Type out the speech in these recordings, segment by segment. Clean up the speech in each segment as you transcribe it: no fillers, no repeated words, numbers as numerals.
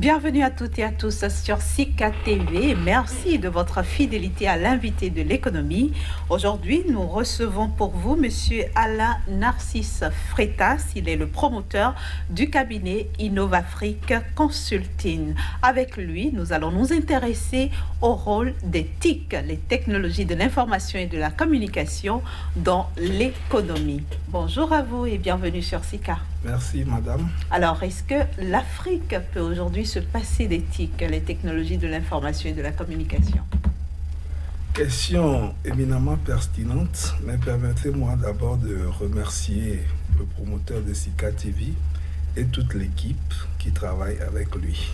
Bienvenue à toutes et à tous sur SICA TV. Merci de votre fidélité à l'invité de l'économie. Aujourd'hui, nous recevons pour vous Monsieur Alain Narcisse Freitas. Il est le promoteur du cabinet Innovafrique Consulting. Avec lui, nous allons nous intéresser au rôle des TIC, les technologies de l'information et de la communication dans l'économie. Bonjour à vous et bienvenue sur SICA. Merci, madame. Alors, est-ce que l'Afrique peut aujourd'hui se passer des TIC, les technologies de l'information et de la communication? Question éminemment pertinente, mais permettez-moi d'abord de remercier le promoteur de SICA TV et toute l'équipe qui travaille avec lui.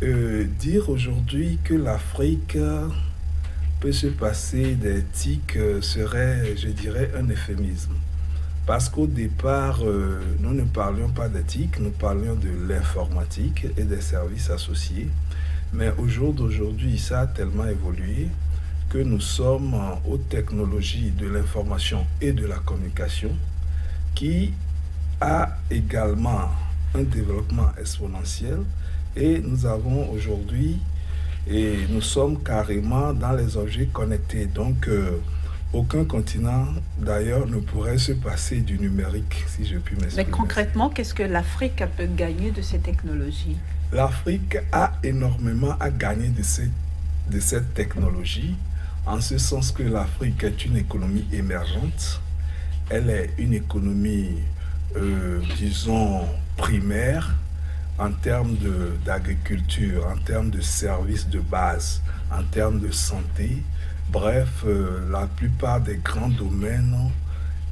Dire aujourd'hui que l'Afrique peut se passer des TIC serait, je dirais, un euphémisme. Parce qu'au départ, nous ne parlions pas d'éthique, nous parlions de l'informatique et des services associés. Mais au jour d'aujourd'hui, ça a tellement évolué que nous sommes aux technologies de l'information et de la communication qui a également un développement exponentiel. Et nous avons aujourd'hui, et nous sommes carrément dans les objets connectés. Donc, aucun continent, d'ailleurs, ne pourrait se passer du numérique, si je puis m'exprimer. Mais concrètement, qu'est-ce que l'Afrique peut gagner de ces technologies? L'Afrique a énormément à gagner de cette technologie, en ce sens que l'Afrique est une économie émergente. Elle est une économie, disons, primaire, en termes d'agriculture, en termes de services de base, en termes de santé. Bref, la plupart des grands domaines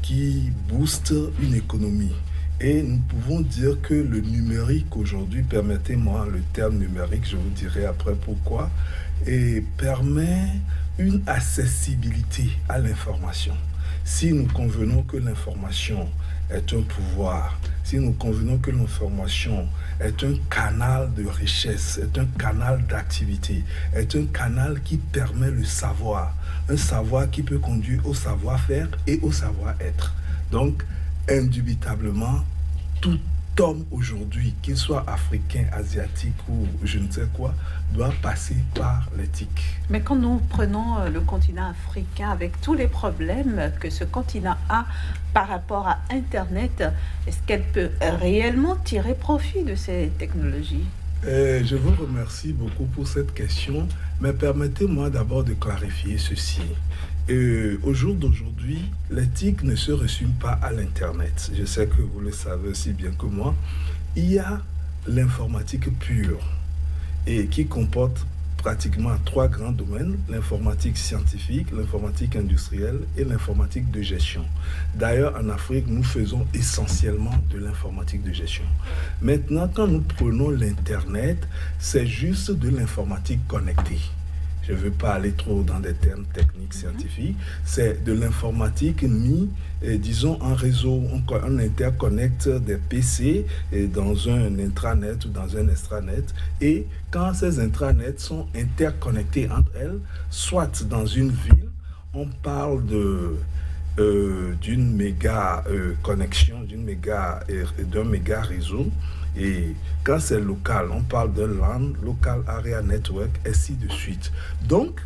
qui boostent une économie. Et nous pouvons dire que le numérique aujourd'hui, permettez-moi le terme numérique, je vous dirai après pourquoi, et permet une accessibilité à l'information. Si nous convenons que l'information est un pouvoir, si nous convenons que l'information est un canal de richesse, est un canal d'activité, est un canal qui permet le savoir, un savoir qui peut conduire au savoir-faire et au savoir-être. Donc, indubitablement, tout homme aujourd'hui, qu'il soit africain, asiatique ou je ne sais quoi, doit passer par l'éthique. Mais quand nous prenons le continent africain avec tous les problèmes que ce continent a par rapport à Internet, est-ce qu'elle peut réellement tirer profit de ces technologies? Je vous remercie beaucoup pour cette question, mais permettez-moi d'abord de clarifier ceci. Au jour d'aujourd'hui, l'éthique ne se résume pas à l'Internet. Je sais que vous le savez aussi bien que moi. Il y a l'informatique pure et qui comporte pratiquement 3 grands domaines, l'informatique scientifique, l'informatique industrielle et l'informatique de gestion. D'ailleurs, en Afrique, nous faisons essentiellement de l'informatique de gestion. Maintenant, quand nous prenons l'Internet, c'est juste de l'informatique connectée. Je ne veux pas aller trop dans des termes techniques, scientifiques. C'est de l'informatique mis, disons, en réseau. On interconnecte des PC dans un intranet ou dans un extranet. Et quand ces intranets sont interconnectés entre elles, soit dans une ville, on parle d'une méga connexion, d'un méga réseau. Et quand c'est local, on parle de LAN, Local Area Network, ainsi de suite. Donc,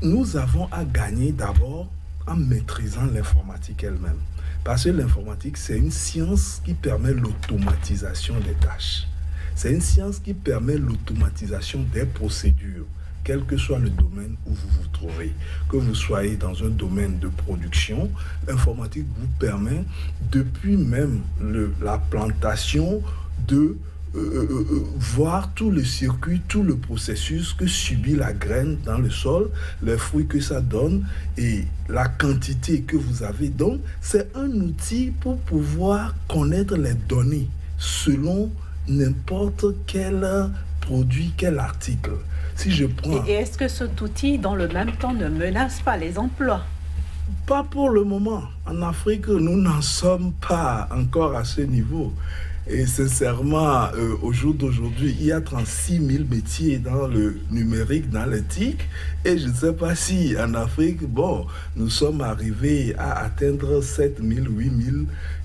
nous avons à gagner d'abord en maîtrisant l'informatique elle-même. Parce que l'informatique, c'est une science qui permet l'automatisation des tâches. C'est une science qui permet l'automatisation des procédures, quel que soit le domaine où vous vous trouvez. Que vous soyez dans un domaine de production, l'informatique vous permet, depuis même la plantation, de voir tout le circuit, tout le processus que subit la graine dans le sol, les fruits que ça donne et la quantité que vous avez. Donc, c'est un outil pour pouvoir connaître les données selon n'importe quel produit, quel article. Si je prends... Et est-ce que cet outil, dans le même temps, ne menace pas les emplois? Pas pour le moment. En Afrique, nous n'en sommes pas encore à ce niveau. Et sincèrement, au jour d'aujourd'hui, il y a 36 000 métiers dans le numérique, dans les TIC. Et je ne sais pas si en Afrique, bon, nous sommes arrivés à atteindre 7 000, 8 000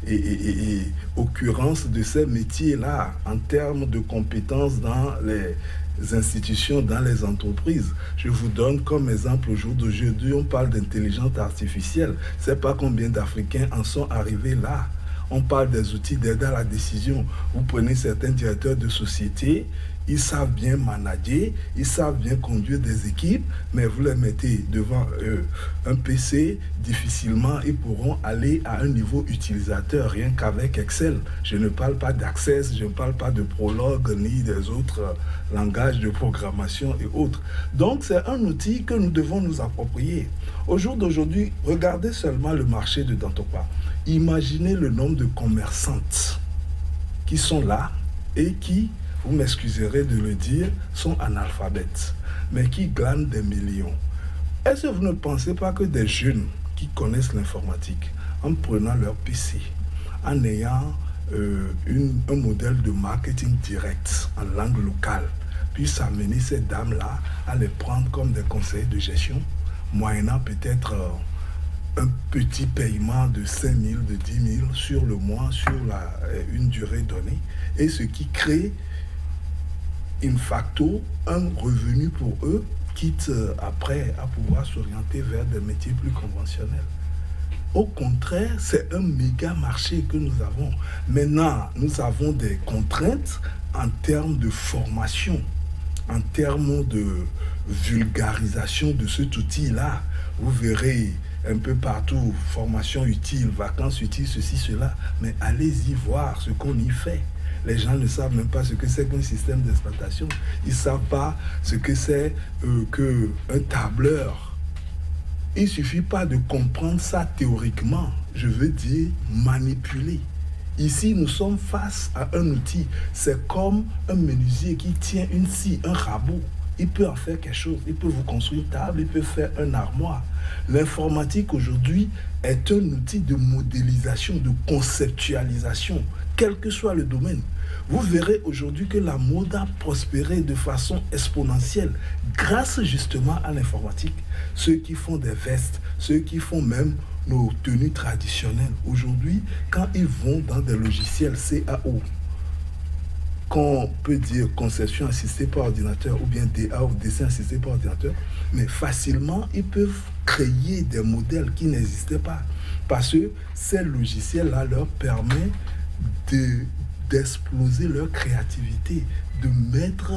et occurrences de ces métiers-là en termes de compétences dans les institutions, dans les entreprises. Je vous donne comme exemple, au jour d'aujourd'hui, on parle d'intelligence artificielle. Je ne sais pas combien d'Africains en sont arrivés là. On parle des outils d'aide à la décision. Vous prenez certains directeurs de société, ils savent bien manager, ils savent bien conduire des équipes, mais vous les mettez devant un PC, difficilement ils pourront aller à un niveau utilisateur, rien qu'avec Excel. Je ne parle pas d'Access, je ne parle pas de Prolog, ni des autres langages de programmation et autres. Donc c'est un outil que nous devons nous approprier. Au jour d'aujourd'hui, regardez seulement le marché de Dantopa. Imaginez le nombre de commerçantes qui sont là et qui, vous m'excuserez de le dire, sont analphabètes, mais qui glanent des millions. Est-ce que vous ne pensez pas que des jeunes qui connaissent l'informatique, en prenant leur PC, en ayant un modèle de marketing direct en langue locale, puissent amener ces dames-là à les prendre comme des conseillers de gestion, moyennant peut-être un petit paiement de 5 000, de 10 000 sur le mois, sur une durée donnée, et ce qui crée in facto un revenu pour eux, quitte après à pouvoir s'orienter vers des métiers plus conventionnels. Au contraire, c'est un méga marché que nous avons. Maintenant, nous avons des contraintes en termes de formation, en termes de vulgarisation de cet outil-là. Vous verrez un peu partout, formation utile, vacances utiles, ceci, cela, mais allez-y voir ce qu'on y fait. Les gens ne savent même pas ce que c'est qu'un système d'exploitation. Ils ne savent pas ce que c'est qu'un tableur. Il ne suffit pas de comprendre ça théoriquement, je veux dire manipuler. Ici, nous sommes face à un outil. C'est comme un menuisier qui tient une scie, un rabot. Il peut en faire quelque chose. Il peut vous construire une table, il peut faire un armoire. L'informatique aujourd'hui est un outil de modélisation, de conceptualisation, quel que soit le domaine. Vous verrez aujourd'hui que la mode a prospéré de façon exponentielle grâce justement à l'informatique. Ceux qui font des vestes, ceux qui font même nos tenues traditionnelles, aujourd'hui, quand ils vont dans des logiciels CAO, qu'on peut dire conception assistée par ordinateur ou bien DA ou dessin assisté par ordinateur, mais facilement, ils peuvent créer des modèles qui n'existaient pas. Parce que ces logiciels-là leur permettent d'exploser leur créativité, de mettre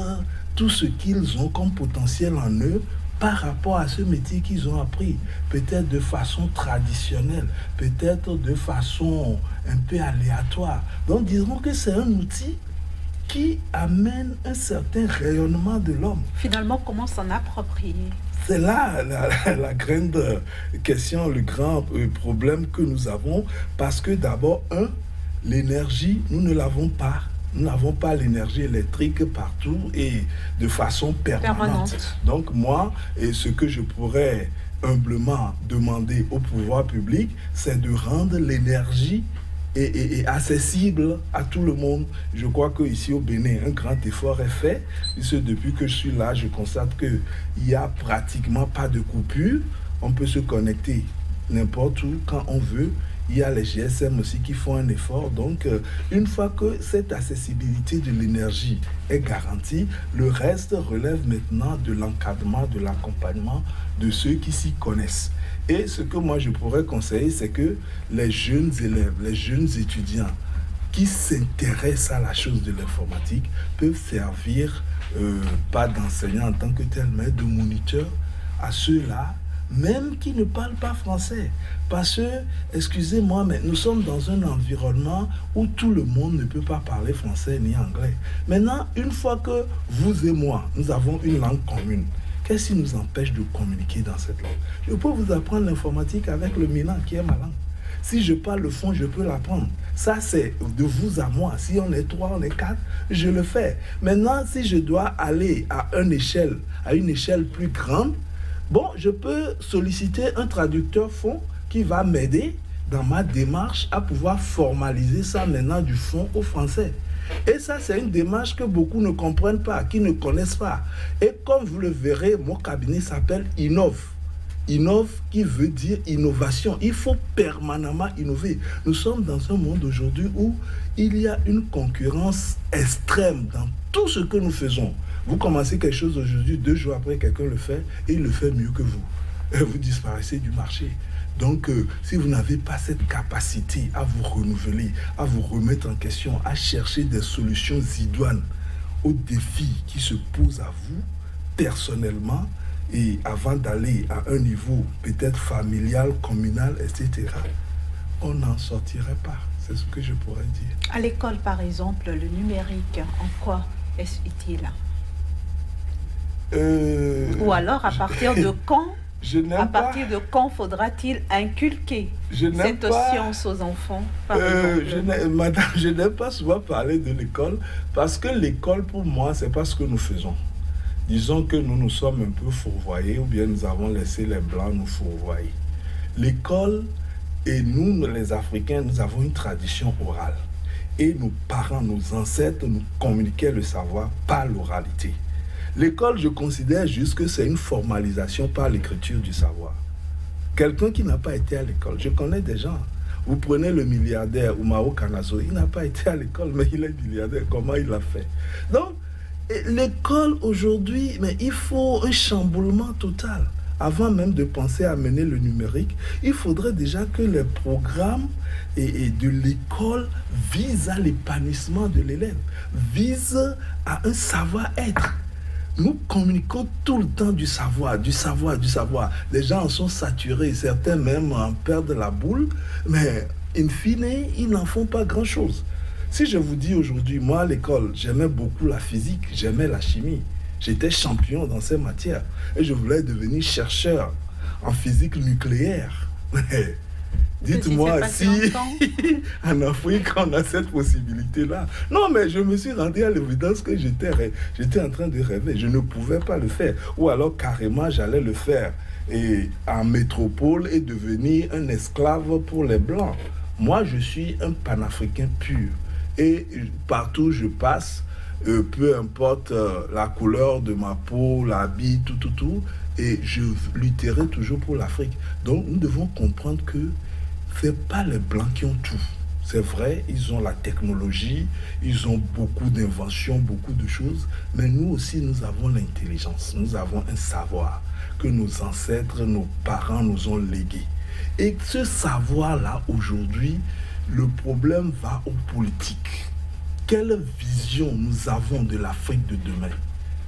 tout ce qu'ils ont comme potentiel en eux par rapport à ce métier qu'ils ont appris, peut-être de façon traditionnelle, peut-être de façon un peu aléatoire. Donc disons que c'est un outil qui amène un certain rayonnement de l'homme. Finalement, comment s'en approprier? C'est là la grande question, le grand problème que nous avons, parce que d'abord, l'énergie, nous ne l'avons pas. Nous n'avons pas l'énergie électrique partout et de façon permanente. Donc moi, ce que je pourrais humblement demander au pouvoir public, c'est de rendre l'énergie et accessible à tout le monde. Je crois qu'ici au Bénin, un grand effort est fait, puisque depuis que je suis là, je constate qu'il n'y a pratiquement pas de coupure. On peut se connecter n'importe où, quand on veut. Il y a les GSM aussi qui font un effort. Donc, une fois que cette accessibilité de l'énergie est garantie, le reste relève maintenant de l'encadrement, de l'accompagnement de ceux qui s'y connaissent. Et ce que moi je pourrais conseiller, c'est que les jeunes élèves, les jeunes étudiants qui s'intéressent à la chose de l'informatique peuvent servir, pas d'enseignants en tant que tel, mais de moniteurs à ceux-là, même qui ne parlent pas français. Parce que, excusez-moi, mais nous sommes dans un environnement où tout le monde ne peut pas parler français ni anglais. Maintenant, une fois que vous et moi, nous avons une langue commune, qu'est-ce qui nous empêche de communiquer dans cette langue? Je peux vous apprendre l'informatique avec le Milan, qui est ma langue. Si je parle le fond, je peux l'apprendre. Ça, c'est de vous à moi. Si on est 3, on est 4, je le fais. Maintenant, si je dois aller à une échelle plus grande, bon, je peux solliciter un traducteur fond qui va m'aider dans ma démarche à pouvoir formaliser ça maintenant du fond au français. Et ça, c'est une démarche que beaucoup ne comprennent pas, qui ne connaissent pas. Et comme vous le verrez, mon cabinet s'appelle Innov. Innov qui veut dire innovation. Il faut permanemment innover. Nous sommes dans un monde aujourd'hui où il y a une concurrence extrême dans tout ce que nous faisons. Vous commencez quelque chose aujourd'hui, 2 jours après, quelqu'un le fait et il le fait mieux que vous. Et vous disparaissez du marché. Donc, si vous n'avez pas cette capacité à vous renouveler, à vous remettre en question, à chercher des solutions idoines aux défis qui se posent à vous, personnellement, et avant d'aller à un niveau peut-être familial, communal, etc., on n'en sortirait pas. C'est ce que je pourrais dire. À l'école, par exemple, le numérique, en quoi est-ce utile? Ou alors, à partir de quand faudra-t-il inculquer cette science aux enfants, par exemple? Madame, je n'aime pas souvent parler de l'école, parce que l'école, pour moi, c'est pas ce que nous faisons. Disons que nous nous sommes un peu fourvoyés, ou bien nous avons laissé les Blancs nous fourvoyer. L'école, et nous, les Africains, nous avons une tradition orale. Et nos parents, nos ancêtres nous communiquaient le savoir par l'oralité. L'école, je considère juste que c'est une formalisation par l'écriture du savoir. Quelqu'un qui n'a pas été à l'école, je connais des gens. Vous prenez le milliardaire Umaro Kanazo, il n'a pas été à l'école, mais il est milliardaire. Comment il l'a fait? Donc, l'école aujourd'hui, mais il faut un chamboulement total. Avant même de penser à mener le numérique, il faudrait déjà que les programmes de l'école visent à l'épanouissement de l'élève, visent à un savoir-être. Nous communiquons tout le temps du savoir. Les gens en sont saturés, certains même en perdent la boule, mais in fine, ils n'en font pas grand-chose. Si je vous dis aujourd'hui, moi à l'école, j'aimais beaucoup la physique, j'aimais la chimie. J'étais champion dans ces matières et je voulais devenir chercheur en physique nucléaire. Dites-moi si en Afrique on a cette possibilité-là. Non, mais je me suis rendu à l'évidence que j'étais en train de rêver. Je ne pouvais pas le faire. Ou alors carrément j'allais le faire en métropole et devenir un esclave pour les Blancs. Moi, je suis un panafricain pur. Et partout où je passe, peu importe la couleur de ma peau, l'habit, tout, et je lutterai toujours pour l'Afrique. Donc nous devons comprendre que ce n'est pas les Blancs qui ont tout. C'est vrai, ils ont la technologie, ils ont beaucoup d'inventions, beaucoup de choses, mais nous aussi, nous avons l'intelligence, nous avons un savoir que nos ancêtres, nos parents nous ont légué. Et ce savoir-là, aujourd'hui, le problème va aux politiques. Quelle vision nous avons de l'Afrique de demain?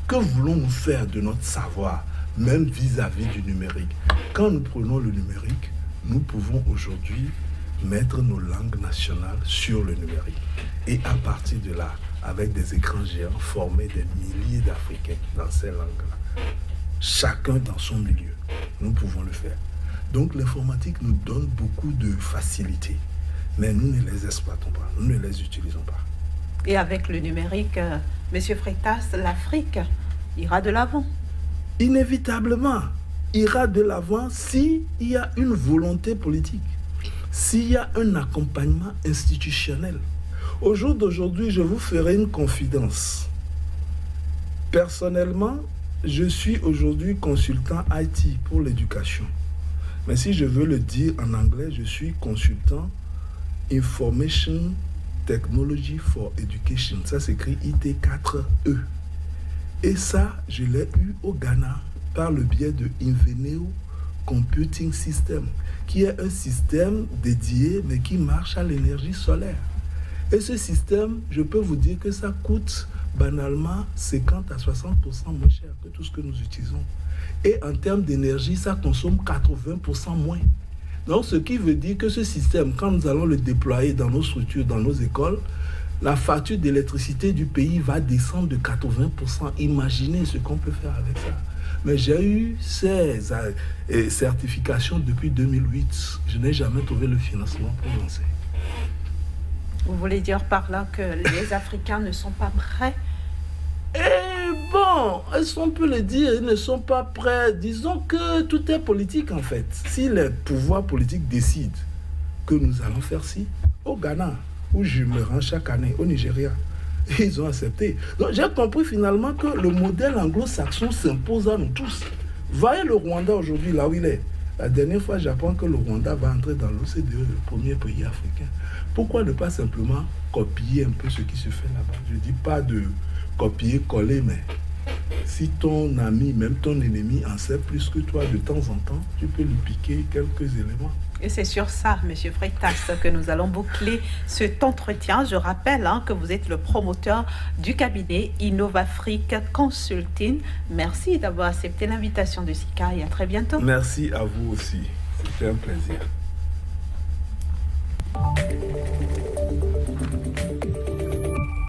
Que voulons-nous faire de notre savoir, même vis-à-vis du numérique? Quand nous prenons le numérique, nous pouvons aujourd'hui mettre nos langues nationales sur le numérique. Et à partir de là, avec des écrans géants, former des milliers d'Africains dans ces langues-là. Chacun dans son milieu. Nous pouvons le faire. Donc l'informatique nous donne beaucoup de facilité. Mais nous ne les exploitons pas, nous ne les utilisons pas. Et avec le numérique, M. Freitas, l'Afrique ira de l'avant? Inévitablement, ira de l'avant s'il y a une volonté politique, s'il y a un accompagnement institutionnel. Au jour d'aujourd'hui, je vous ferai une confidence. Personnellement, je suis aujourd'hui consultant IT pour l'éducation. Mais si je veux le dire en anglais, je suis consultant Information Technology for Education. Ça s'écrit IT4E. Et ça, je l'ai eu au Ghana par le biais de Inveneo Computing System, qui est un système dédié, mais qui marche à l'énergie solaire. Et ce système, je peux vous dire que ça coûte banalement 50 à 60% moins cher que tout ce que nous utilisons. Et en termes d'énergie, ça consomme 80% moins. Donc, ce qui veut dire que ce système, quand nous allons le déployer dans nos structures, dans nos écoles, la facture d'électricité du pays va descendre de 80%. Imaginez ce qu'on peut faire avec ça. Mais j'ai eu ces certifications depuis 2008. Je n'ai jamais trouvé le financement pour lancer. Vous voulez dire par là que les Africains ne sont pas prêts? Bon, est-ce qu'on peut le dire, ils ne sont pas prêts. Disons que tout est politique en fait. Si les pouvoirs politiques décident que nous allons faire ci. Au Ghana, où je me rends chaque année, au Nigeria, ils ont accepté. Donc j'ai compris finalement que le modèle anglo-saxon s'impose à nous tous. Voyez le Rwanda aujourd'hui, là où il est. La dernière fois, j'apprends que le Rwanda va entrer dans l'OCDE, le premier pays africain. Pourquoi ne pas simplement copier un peu ce qui se fait là-bas? Je ne dis pas de copier-coller, mais si ton ami, même ton ennemi, en sait plus que toi de temps en temps, tu peux lui piquer quelques éléments. Et c'est sur ça, M. Freitas, que nous allons boucler cet entretien. Je rappelle que vous êtes le promoteur du cabinet InnovAfrique Consulting. Merci d'avoir accepté l'invitation de SICA et à très bientôt. Merci à vous aussi. C'était un plaisir.